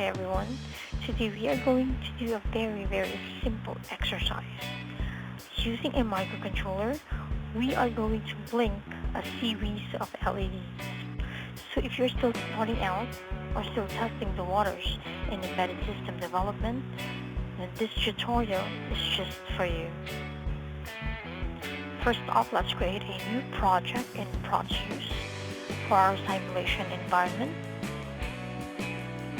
Hi everyone, today we are going to do a very simple exercise. Using a microcontroller, we are going to blink a series of LEDs. So if you're still starting out or still testing the waters in embedded system development, then this tutorial is just for you. First off, let's create a new project in Proteus for our simulation environment.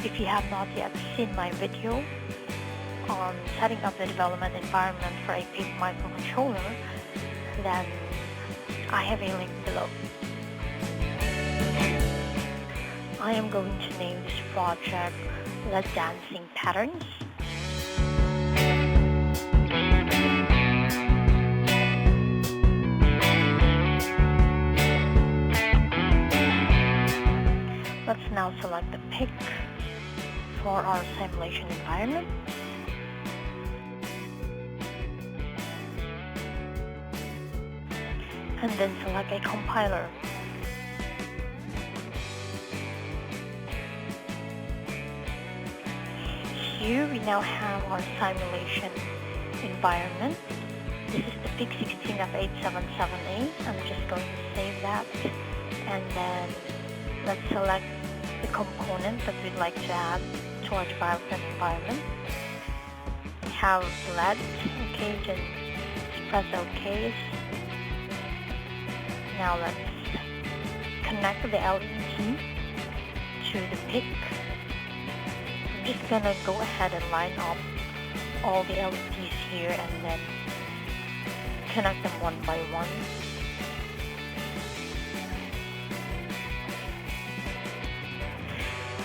If you have not yet seen my video on setting up the development environment for a PIC Microcontroller, then I have a link below. I am going to name this project LED Dancing Patterns. Let's now select the PIC for our simulation environment. And then select a compiler. Here we now have our simulation environment. This is the PIC 16F877A. I'm just going to save that. And then let's select the component that we'd like to add to our development environment. We have LED, okay, just press OK. Now let's connect the LED to the PIC. I'm just gonna go ahead and line up all the LEDs here and then connect them one by one.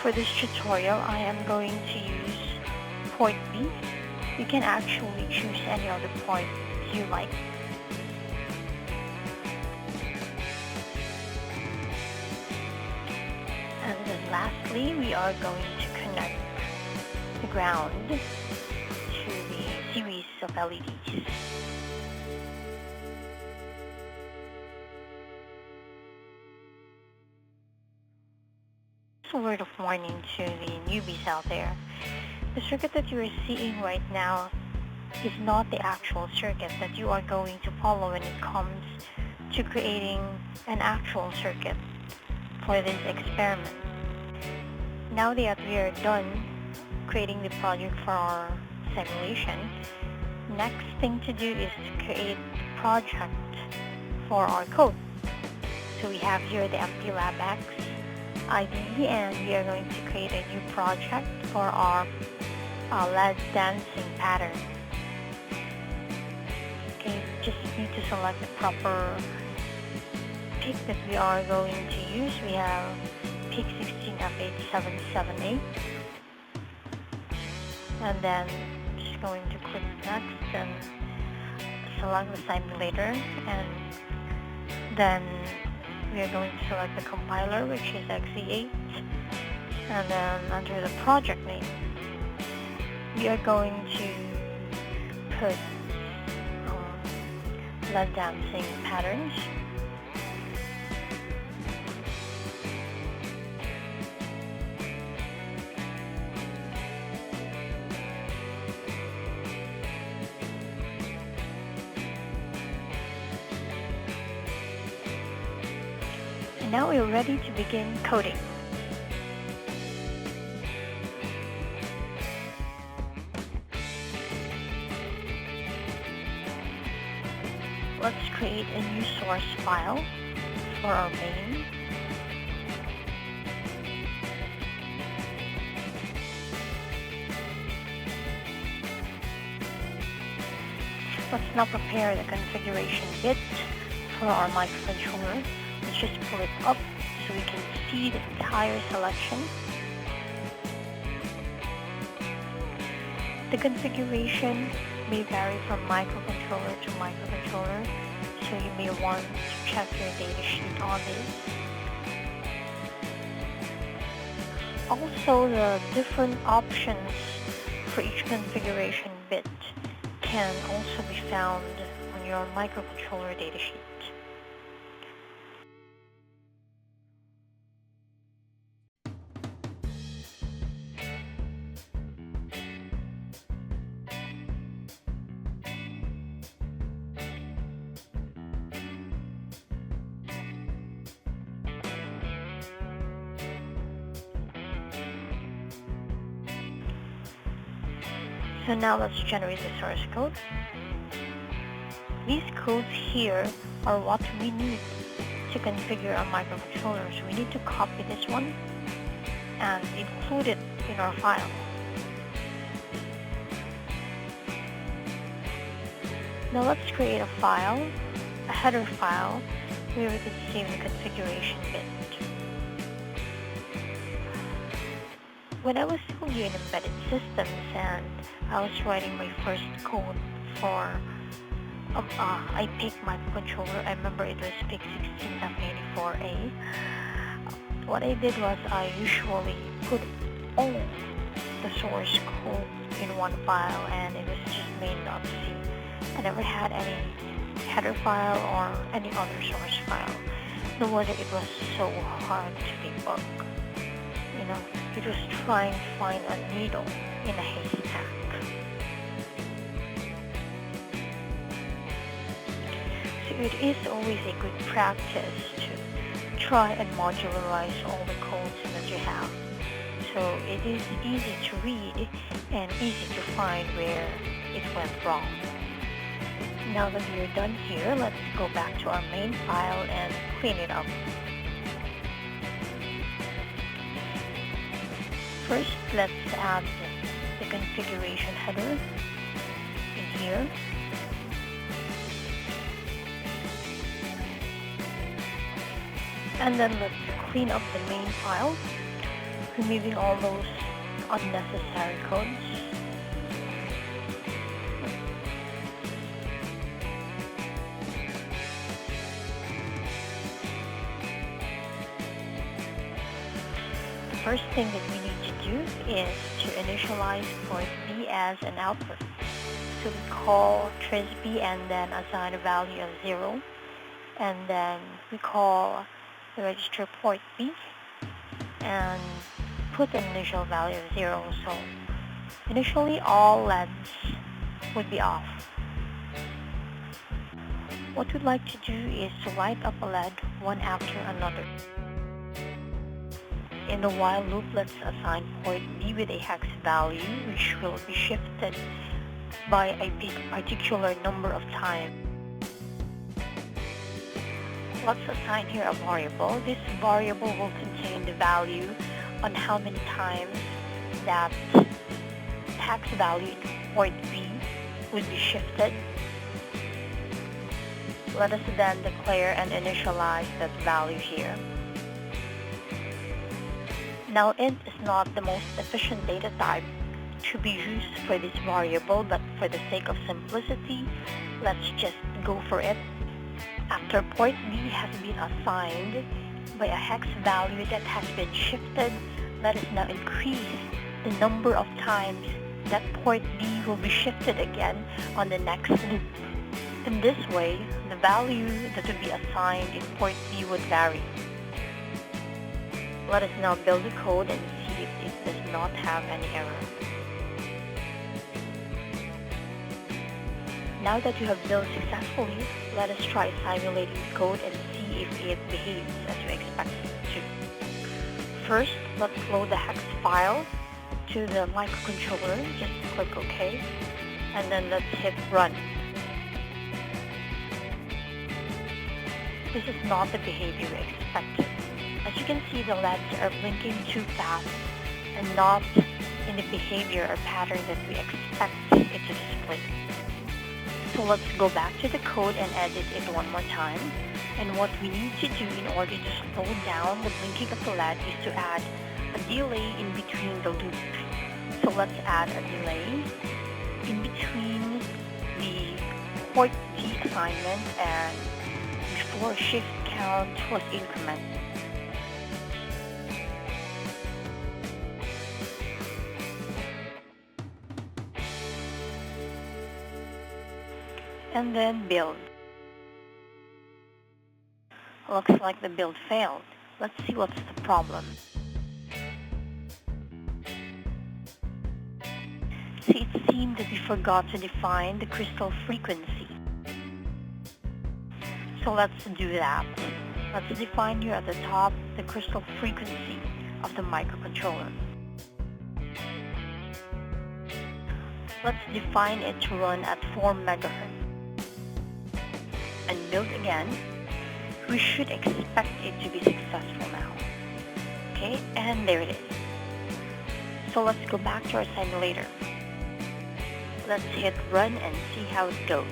For this tutorial, I am going to use port B. You can actually choose any other port you like. And then lastly, we are going to connect the ground to the series of LEDs. A word of warning to the newbies out there. The circuit that you are seeing right now is not the actual circuit that you are going to follow when it comes to creating an actual circuit for this experiment. Now that we are done creating the project for our simulation, next thing to do is to create the project for our code. So we have here the MPLABX IDE, and we are going to create a new project for our LED dancing pattern. Okay, just need to select the proper PIC that we are going to use. We have PIC 16F877A, and then just going to click next and select the simulator, and then we are going to select the compiler, which is XE8, and then under the project name, we are going to put LED dancing patterns. And now we're ready to begin coding. Let's create a new source file for our main. Let's now prepare the configuration bit for our microcontroller. Let's just pull it up so we can see the entire selection. The configuration may vary from microcontroller to microcontroller, so you may want to check your datasheet on this. Also, the different options for each configuration bit can also be found on your microcontroller datasheet. So now let's generate the source code. These codes here are what we need to configure our microcontroller. So we need to copy this one and include it in our file. Now let's create a file, a header file, where we could save the configuration bit. When I was still new in embedded systems and I was writing my first code for a PIC microcontroller, I remember it was PIC 16F84A. What I did was I usually put all the source code in one file, and it was just main.c. I never had any header file or any other source file. No wonder it was so hard to debug. You know, it was trying to find a needle in a haystack. So it is always a good practice to try and modularize all the codes that you have. So it is easy to read and easy to find where it went wrong. Now that we're done here, let's go back to our main file and clean it up. First, let's add the configuration header in here. And then let's clean up the main file, removing all those unnecessary codes. The first thing that we need to do is to initialize port B as an output. So we call trisB and then assign a value of 0. And then we call the register port B and put an initial value of 0. So initially all LEDs would be off. What we'd like to do is to light up a LED one after another. In the while loop, let's assign port B with a hex value, which will be shifted by a particular number of times. Let's assign here a variable. This variable will contain the value on how many times that hex value in port B would be shifted. Let us then declare and initialize that value here. Now int is not the most efficient data type to be used for this variable, but for the sake of simplicity, let's just go for it. After port B has been assigned by a hex value that has been shifted, let us now increase the number of times that port B will be shifted again on the next loop. In this way, the value that would be assigned in port B would vary. Let us now build the code and see if it does not have any error. Now that you have built successfully, let us try simulating the code and see if it behaves as we expect it to. First, let's load the hex file to the microcontroller. Just click OK, and then let's hit run. This is not the behavior we expected. As you can see, the LEDs are blinking too fast and not in the behavior or pattern that we expect it to display. So let's go back to the code and edit it one more time. And what we need to do in order to slow down the blinking of the LED is to add a delay in between the loop. So let's add a delay in between the port D assignment and before shift count was incremented. And then build. Looks like the build failed. Let's see what's the problem. See, it seemed that we forgot to define the crystal frequency. So let's do that. Let's define here at the top the crystal frequency of the microcontroller. Let's define it to run at 4 MHz. And build again. We should expect it to be successful now. Okay, and there it is. So let's go back to our simulator. Let's hit run and see how it goes.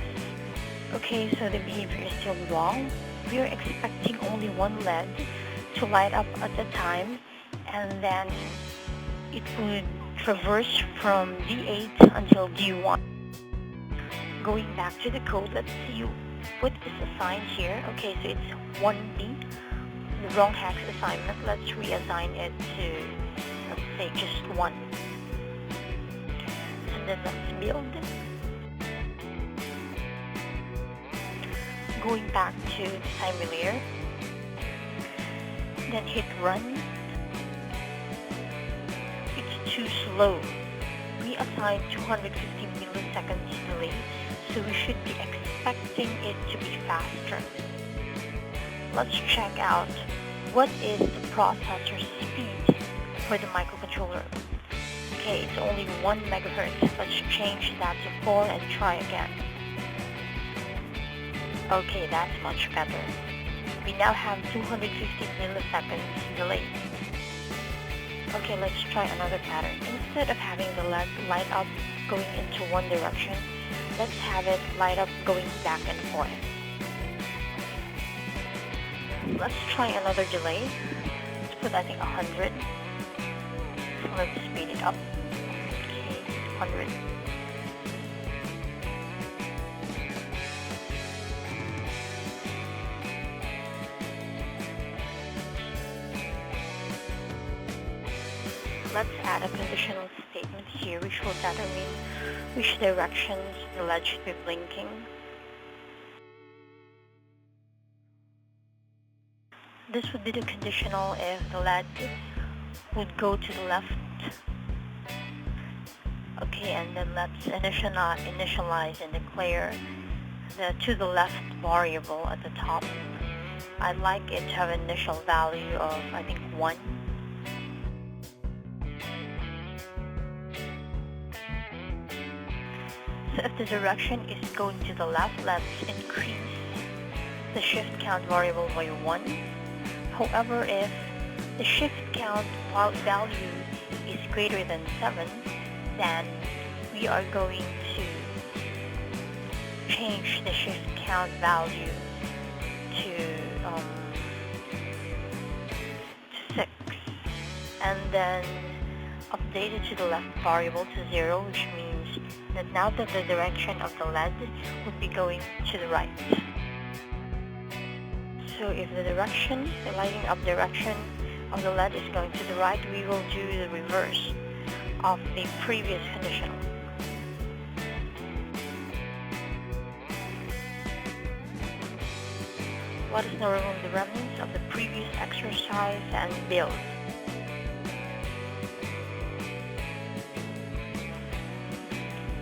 Okay, so the behavior is still wrong. We are expecting only one LED to light up at a time, and then it would traverse from D8 until D1. Going back to the code, let's see what is assigned here. Okay, so it's 1B, the wrong hex assignment. Let's reassign it to, let's say, just 1. And then let's build. Going back to the simulator, then hit run. It's too slow. We assigned 250 milliseconds delay, so we should be expecting it to be faster. Let's check out what is the processor speed for the microcontroller. Okay, it's only 1 MHz. Let's change that to 4 and try again. Okay, that's much better. We now have 250 milliseconds delay. Okay, let's try another pattern. Instead of having the LED light up going into one direction, let's have it light up going back and forth. Let's try another delay. Let's put, I think, 100. Let's speed it up. Okay, 100. Let's add a conditional statement here which will determine which directions the LED should be blinking. This would be the conditional if the LED would go to the left. Okay, and then let's initialize and declare the to the left variable at the top. I'd like it to have an initial value of, I think, 1. So if the direction is going to the left, let's increase the shift count variable by 1. However, if the shift count value is greater than 7, then we are going to change the shift count value to 6, and then update it to the left variable to 0, which means that now that the direction of the LED would be going to the right. So if the lighting up direction of the LED is going to the right, we will do the reverse of the previous conditional. Let us now remove the remnants of the previous exercise and build.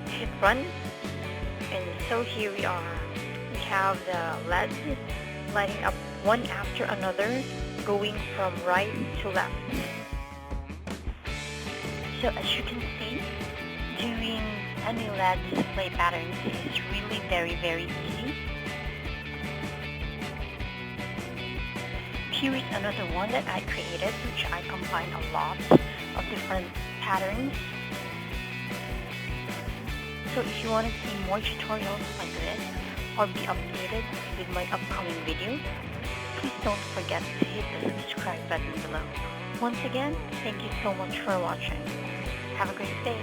Hit run, and so here we are. We have the LEDs lighting up one after another, going from right to left. So as you can see, doing any LED display patterns is really very easy. Here is another one that I created, which I combined a lot of different patterns. So if you want to see more tutorials like this or be updated with my upcoming videos, please don't forget to hit the subscribe button below. Once again, thank you so much for watching. Have a great day.